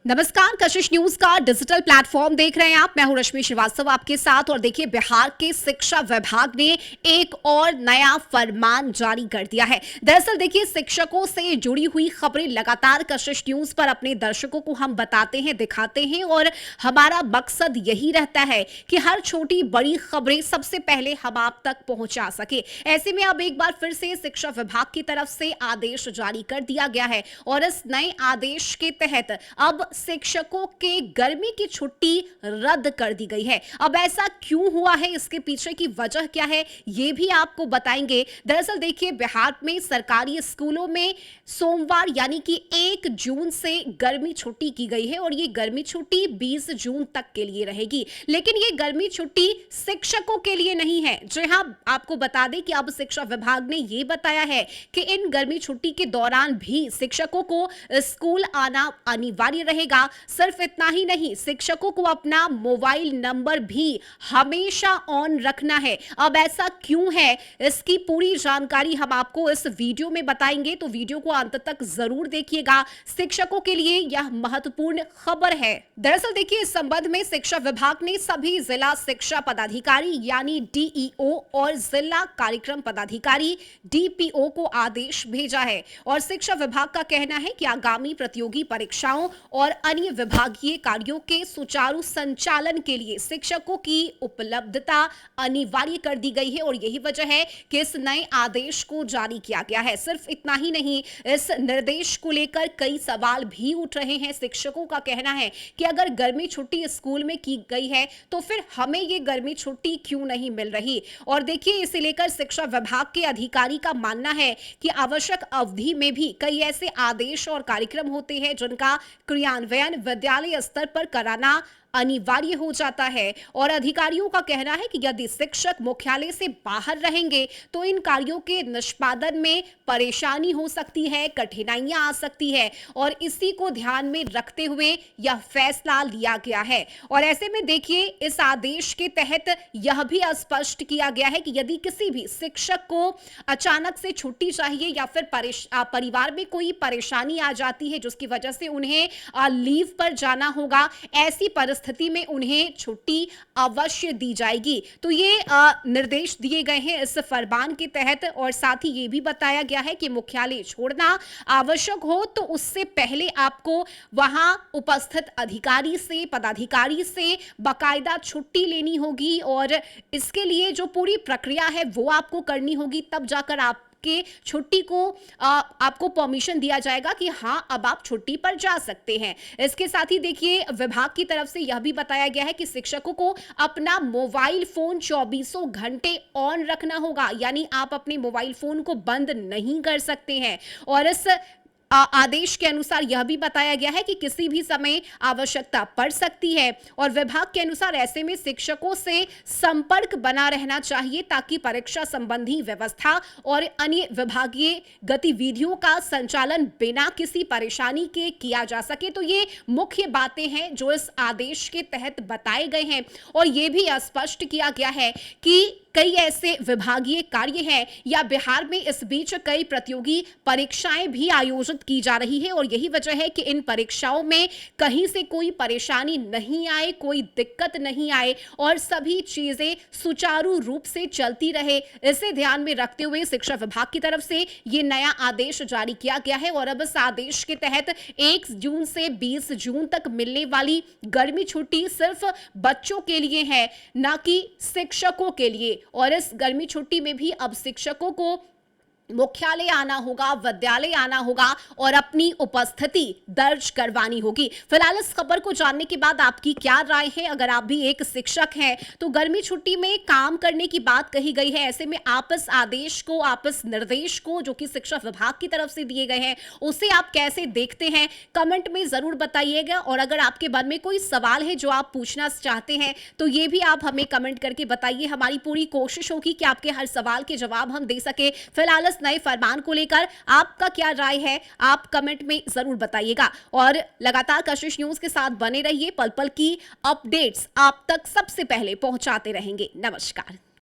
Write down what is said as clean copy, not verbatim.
नमस्कार, कशिश न्यूज का digital platform देख रहे हैं आप। मैं हूं रश्मि श्रीवास्तव आपके साथ। और देखिए, बिहार के शिक्षा विभाग ने एक और नया फरमान जारी कर दिया है। दरअसल देखिए, शिक्षकों से जुड़ी हुई खबरें लगातार कशिश न्यूज पर अपने दर्शकों को हम बताते हैं, दिखाते हैं और हमारा मकसद यही रहता है कि हर छोटी बड़ी खबरें सबसे पहले हम आप तक पहुंचा सके। ऐसे में अब एक बार फिर से शिक्षा विभाग की तरफ से आदेश जारी कर दिया गया है और इस नए आदेश के तहत अब शिक्षकों के गर्मी की छुट्टी रद्द कर दी गई है। अब ऐसा क्यों हुआ है, इसके पीछे की वजह क्या है, ये भी आपको बताएंगे। दरअसल देखिए, बिहार में सरकारी स्कूलों में सोमवार यानी कि 1 जून से गर्मी छुट्टी की गई है और ये गर्मी छुट्टी 20 जून तक के लिए रहेगी। लेकिन ये गर्मी छुट्टी शिक्षकों के लिए नहीं है। जी हां, आपको बता दें कि अब शिक्षा विभाग ने ये बताया है कि इन गर्मी छुट्टी के दौरान भी शिक्षकों को स्कूल आना अनिवार्य रहेगा। सिर्फ इतना ही नहीं, शिक्षकों को अपना मोबाइल नंबर भी हमेशा ऑन रखना है। अब ऐसा क्यों है, इसकी पूरी जानकारी हम आपको इस वीडियो में बताएंगे, तो वीडियो को अंत तक जरूर देखिएगा। शिक्षकों के लिए यह महत्वपूर्ण खबर है। दरअसल देखिए, इस संबंध में शिक्षा विभाग ने सभी जिला शिक्षा पदाधिकारी यानी डीईओ और जिला कार्यक्रम पदाधिकारी डीपीओ को आदेश भेजा है। और शिक्षा विभाग का कहना है कि आगामी प्रतियोगी परीक्षाओं और अन्य विभागीय कार्यों के सुचारू संचालन के लिए शिक्षकों की उपलब्धता अनिवार्य कर दी गई है और यही वजह है कि इस नए आदेश को जारी किया गया है। सिर्फ इतना ही नहीं, इस निर्देश को लेकर कई सवाल भी उठ रहे हैं। शिक्षकों का कहना है कि अगर गर्मी छुट्टी स्कूल में की गई है तो फिर हमें ये गर्मी छुट्टी क्यों नहीं मिल रही। और देखिए, इसे लेकर शिक्षा विभाग के अधिकारी का मानना है कि आवश्यक अवधि में भी कई ऐसे आदेश और कार्यक्रम होते हैं जिनका क्रियान्वयन विद्यालय स्तर पर कराना अनिवार्य हो जाता है। और अधिकारियों का कहना है कि यदि शिक्षक मुख्यालय से बाहर रहेंगे तो इन कार्यों के निष्पादन में परेशानी हो सकती है, कठिनाइयां आ सकती है और इसी को ध्यान में रखते हुए यह फैसला लिया गया है। और ऐसे में देखिए, इस आदेश के तहत यह भी स्पष्ट किया गया है कि यदि किसी भी शिक्षक को अचानक से छुट्टी चाहिए या फिर परिवार में कोई परेशानी आ जाती है जिसकी वजह से उन्हें लीव पर जाना होगा, ऐसी स्थिति में उन्हें छुट्टी अवश्य दी जाएगी। तो ये निर्देश दिए गए हैं इस फरमान के तहत। और साथ ही ये भी बताया गया है कि मुख्यालय छोड़ना आवश्यक हो तो उससे पहले आपको वहां उपस्थित अधिकारी से, पदाधिकारी से बाकायदा छुट्टी लेनी होगी और इसके लिए जो पूरी प्रक्रिया है वो आपको करनी होगी। तब जाकर आप के छुट्टी को आपको परमिशन दिया जाएगा कि हां, अब आप छुट्टी पर जा सकते हैं। इसके साथ ही देखिए, विभाग की तरफ से यह भी बताया गया है कि शिक्षकों को अपना मोबाइल फोन 24 घंटे ऑन रखना होगा, यानी आप अपने मोबाइल फोन को बंद नहीं कर सकते हैं। और इस आदेश के अनुसार यह भी बताया गया है कि किसी भी समय आवश्यकता पड़ सकती है और विभाग के अनुसार ऐसे में शिक्षकों से संपर्क बना रहना चाहिए ताकि परीक्षा संबंधी व्यवस्था और अन्य विभागीय गतिविधियों का संचालन बिना किसी परेशानी के किया जा सके। तो ये मुख्य बातें हैं जो इस आदेश के तहत बताए गए हैं। और ये भी स्पष्ट किया गया है कि कई ऐसे विभागीय कार्य हैं या बिहार में इस बीच कई प्रतियोगी परीक्षाएं भी आयोजित की जा रही है और यही वजह है कि इन परीक्षाओं में कहीं से कोई परेशानी नहीं आए, कोई दिक्कत नहीं आए और सभी चीजें सुचारू रूप से चलती रहे। इसे ध्यान में रखते हुए शिक्षा विभाग की तरफ से ये नया आदेश जारी किया गया है। और अब इस आदेश के तहत 1 जून से 20 जून तक मिलने वाली गर्मी छुट्टी सिर्फ बच्चों के लिए है, ना कि शिक्षकों के लिए। और इस गर्मी छुट्टी में भी अब शिक्षकों को मुख्यालय आना होगा, विद्यालय आना होगा और अपनी उपस्थिति दर्ज करवानी होगी। फिलहाल इस खबर को जानने के बाद आपकी क्या राय है? अगर आप भी एक शिक्षक हैं तो गर्मी छुट्टी में काम करने की बात कही गई है, ऐसे में आप इस आदेश को, आप इस निर्देश को जो कि शिक्षा विभाग की तरफ से दिए गए हैं, उसे आप कैसे देखते हैं, कमेंट में जरूर बताइएगा। और अगर आपके मन में कोई सवाल है जो आप पूछना चाहते हैं तो ये भी आप हमें कमेंट करके बताइए। हमारी पूरी कोशिश होगी कि आपके हर सवाल के जवाब हम दे सके। फिलहाल नए फरमान को लेकर आपका क्या राय है, आप कमेंट में जरूर बताइएगा। और लगातार कशिश न्यूज के साथ बने रहिए, पल पल की अपडेट्स आप तक सबसे पहले पहुंचाते रहेंगे। नमस्कार।